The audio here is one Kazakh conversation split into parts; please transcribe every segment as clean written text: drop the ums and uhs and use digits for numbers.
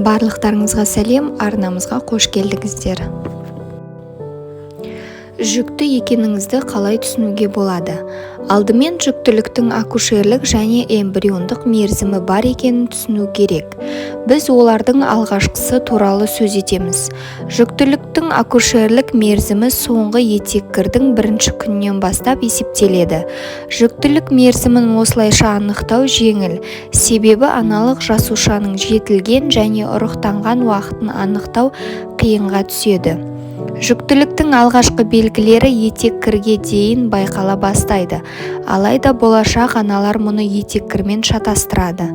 Барлықтарыңызға сәлем, арнамызға қош келдіңіздер. Жүкті екеніңізді қалай түсінуге болады? Алдымен жүктіліктің акушерлік және эмбриондық мерзімі бар екенін түсіну керек. Біз олардың алғашқысы туралы сөз етеміз. Жүктіліктің акушерлік мерзімі соңғы етеккірдің бірінші күнінен бастап есептеледі. Жүктілік мерзімін осылайша анықтау жеңіл, себебі аналық жасушаның жетілген және ұрықтанған уақытын анықтау қиынға түседі. Жүктіліктің алғашқы белгілері етеккірге дейін байқала бастайды, алайда болашақ аналар мұны етеккірмен шатастырады.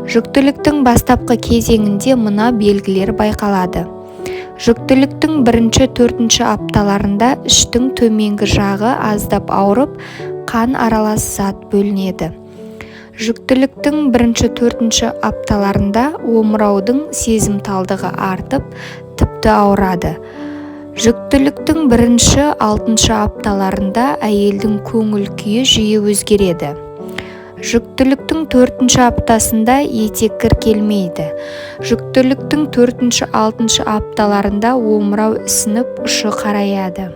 Жүктіліктің бастапқы кезеңінде мына белгілер байқалады. Жүктіліктің 1-4 апталарында іштің төменгі жағы аздап ауырып, қан аралас зат бөлінеді. Жүктіліктің 1-4 апталарында омыраудың сезімталдығы артып, тіпті ауырады. Жүктіліктің 1-6 апталарында әйелдің көңіл күйі жиі өзгереді. Жүктіліктің 4 аптасында етеккір келмейді. Жүктіліктің 4-6 апталарында омырау ісініп, ұшы қараяды.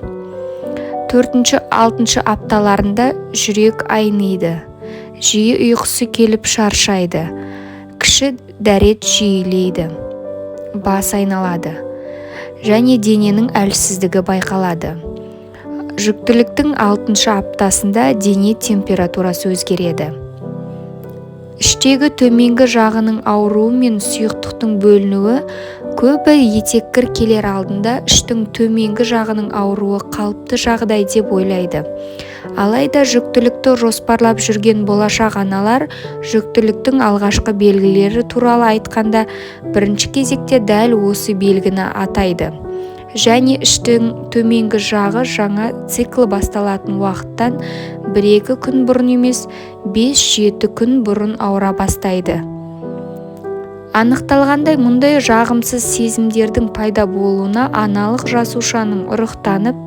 4-6 апталарында жүрек айниды. Жиі ұйқысы келіп шаршайды. Кіші дәрет жиілейді. Бас айналады. Және дененің әлсіздігі байқалады. Жүктіліктің 6 аптасында дене температурасы өзгереді. Іштегі төменгі жағының ауруы мен сұйықтықтың бөлінуі көбі етеккір келер алдында іштің төменгі жағының ауруы қалыпты жағдай деп ойлайды. Алайда жүктілікті жоспарлап жүрген болашақ аналар жүктіліктің алғашқы белгілері туралы айтқанда бірінші кезекте дәл осы белгіні атайды. Және іштің төменгі жағы жаңа цикл басталатын уақыттан 1-2 күн бұрын емес, 5-7 күн бұрын ауыра бастайды. Анықталғандай мұндай жағымсыз сезімдердің пайда болуына аналық жасушаның ұрықтанып,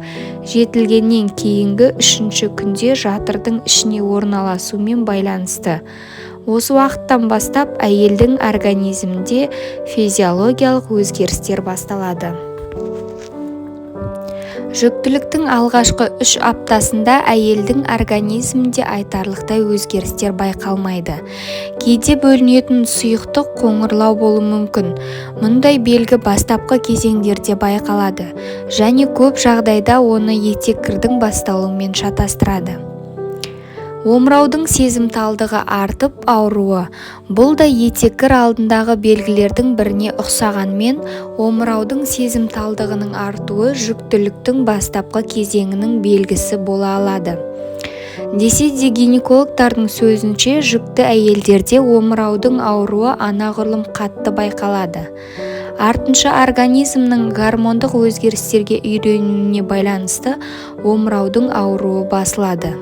жетілгеннен кейінгі 3-ші күнде жатырдың ішіне орналасуымен байланысты. Осы уақыттан бастап әйелдің организмінде физиологиялық өзгерістер басталады. Жүктіліктің алғашқы 3 аптасында әйелдің организмінде айтарлықтай өзгерістер байқалмайды. Кейде бөлінетін сұйықтық қоңырлау болуы мүмкін. Мұндай белгі бастапқы кезеңдерде байқалады және көп жағдайда оны етеккірдің басталуымен шатастырады. Омыраудың сезімталдығы артып ауруы. Бұл да етеккір алдындағы белгілердің біріне ұқсағанмен, омыраудың сезімталдығының артуы жүктіліктің бастапқы кезеңінің белгісі бола алады. Десе де гинекологтардың сөзінше жүкті әйелдерде омыраудың ауруы анағұрлым қатты байқалады. Артынша организмнің гормондық өзгерістерге үйренуіне байланысты омыраудың ауруы басылады.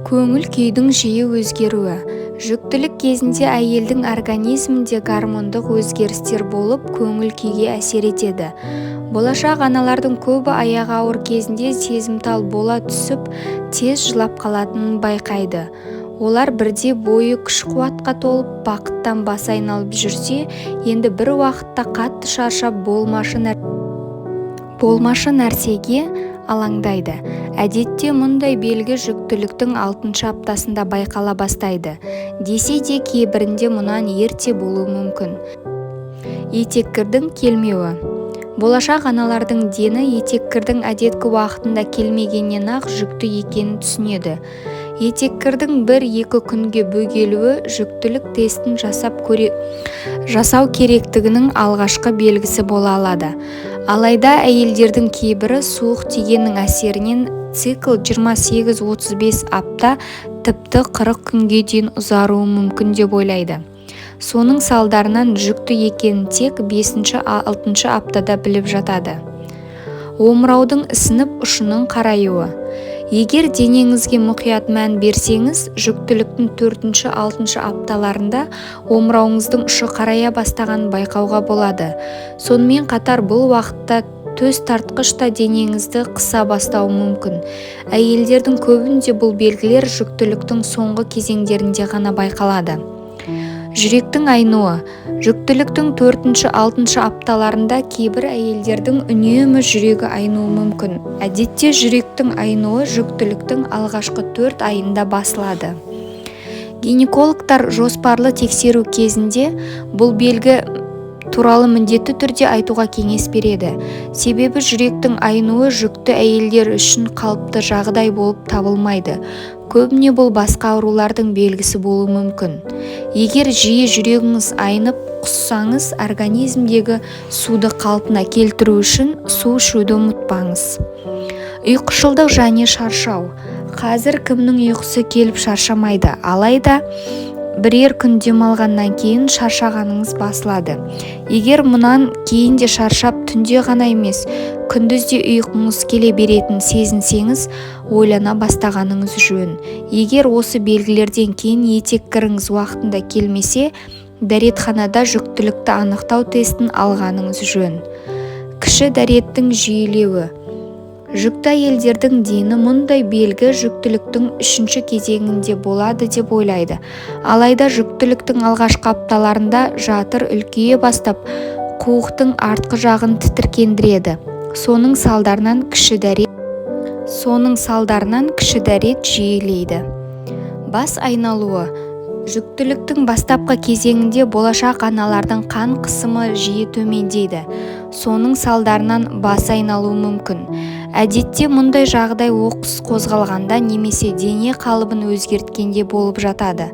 Көңіл күйдің жиі өзгеруі. Жүктілік кезінде әйелдің организмінде гормондық өзгерістер болып, көңіл күйге әсер етеді. Болашақ аналардың көбі аяғы ауыр кезінде сезімтал бола түсіп, тез жылап қалатынын байқайды. Олар бірде бойы күш-қуатқа толып, бақыттан басы айналып жүрсе, енді бір уақытта қатты шаршап болмашы нәрсеге алаңдайды. Әдетте мұндай белгі жүктіліктің 6 аптасында байқала бастайды. Десе де кейбірінде мұнан ерте болуы мүмкін. Етеккірдің келмеуі. Болашақ аналардың дені етеккірдің әдеткі уақытында келмегеннен ақ жүкті екенін түсінеді. Етеккірдің 1-2 күнге бөгелуі жүктілік тестін жасау керектігінің алғашқы белгісі бола алады. Алайда әйелдердің кейбірі суық тигеннің әсерінен цикл 28-35 апта, тіпті 40 күнге дейін ұзаруы мүмкін деп ойлайды. Соның салдарынан жүкті екенін тек 5-6 аптада біліп жатады. Омыраудың ісініп ұшының қараюы. Егер денеңізге мұқият мән берсеңіз, жүктіліктің 4-6 апталарында омырауыңыздың ұшы қарая бастаған байқауға болады. Сонымен қатар бұл уақытта төс тартқыш та денеңізді қыса бастауы мүмкін. Әйелдердің көбінде бұл белгілер жүктіліктің соңғы кезеңдерінде ғана байқалады. Жүректің айнуы. Жүктіліктің 4-6 апталарында кейбір әйелдердің үнемі жүрегі айнуы мүмкін. Әдетте жүректің айнуы жүктіліктің алғашқы 4 айында басылады. Гинекологтар жоспарлы тексеру кезінде бұл белгі туралы міндетті түрде айтуға кеңес береді. Себебі жүректің айнуы жүкті әйелдер үшін қалыпты жағдай болып табылмайды. Көбіне бұл басқа аурулардың белгісі болуы мүмкін. Егер жиі жүрегіңіз айнып құссаңыз, организмдегі суды қалпына келтіру үшін су ішуді ұмытпаңыз. Ұйқышылдық және шаршау. Қазір кімнің ұйқысы келіп шаршамайды, алайда бірер күн демалғаннан кейін шаршағаныңыз басылады. Егер мұнан кейін де шаршап түнде ғана емес, күндіз де ұйқыңыз келе беретін сезінсеңіз, ойлана бастағаныңыз жөн. Егер осы белгілерден кейін етеккіріңіз уақытында келмесе, дәретханада жүктілікті анықтау тестін алғаныңыз жөн. Кіші дәреттің жиілеуі. Жүкті әйелдердің дені мұндай белгі жүктіліктің 3-ші кезеңінде болады деп ойлайды. Алайда жүктіліктің алғашқы апталарында жатыр үлкейе бастап, қуықтың артқы жағын тітіркендіреді. Соның салдарынан кіші дәрет жиілейді. Бас айналуы. Жүктіліктің бастапқы кезеңінде болашақ аналардың қан қысымы жиі төмендейді. Соның салдарынан бас айналуы мүмкін. Әдетте мұндай жағдай оқыс қозғалғанда немесе дене қалыбын өзгерткенде болып жатады.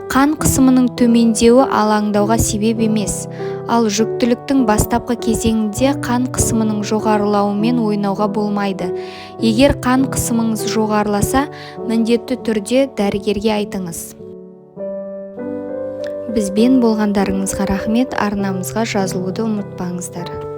Қан қысымының төмендеуі алаңдауға себеп емес, ал жүктіліктің бастапқы кезеңінде қан қысымының жоғарылауымен ойнауға болмайды. Егер қан қысымыңыз жоғарыласа, міндетті түрде дәрігерге айтыңыз. Бізбен болғандарыңызға рахмет, арнамызға жазылуды ұмытпаңыздар.